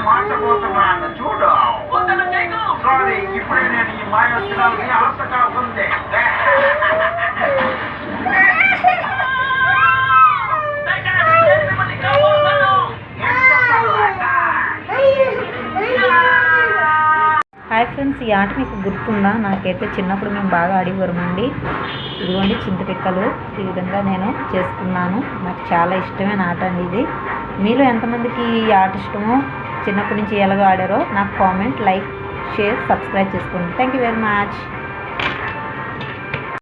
మార్చబోతున్నాను చూడు. సారీ, ఇప్పుడే నేను ఈ మాయోత్సవాన్ని ఆశగా ఉంది. హాయ్ ఫ్రెండ్స్, ఈ ఆట మీకు గుర్తుందా? నాకైతే చిన్నప్పుడు మేము బాగా ఆడేవారమండి. ఇదిగోండి చింతపిక్కలు ఈ విధంగా నేను చేసుకున్నాను. నాకు చాలా ఇష్టమైన ఆట అండి ఇది. మీలో ఎంతమందికి ఈ ఆట ఇష్టమో, చిన్నప్పటి నుంచి ఎలాగో ఆడారో నాకు కామెంట్, లైక్, షేర్, సబ్స్క్రైబ్ చేసుకోండి. Thank you very much.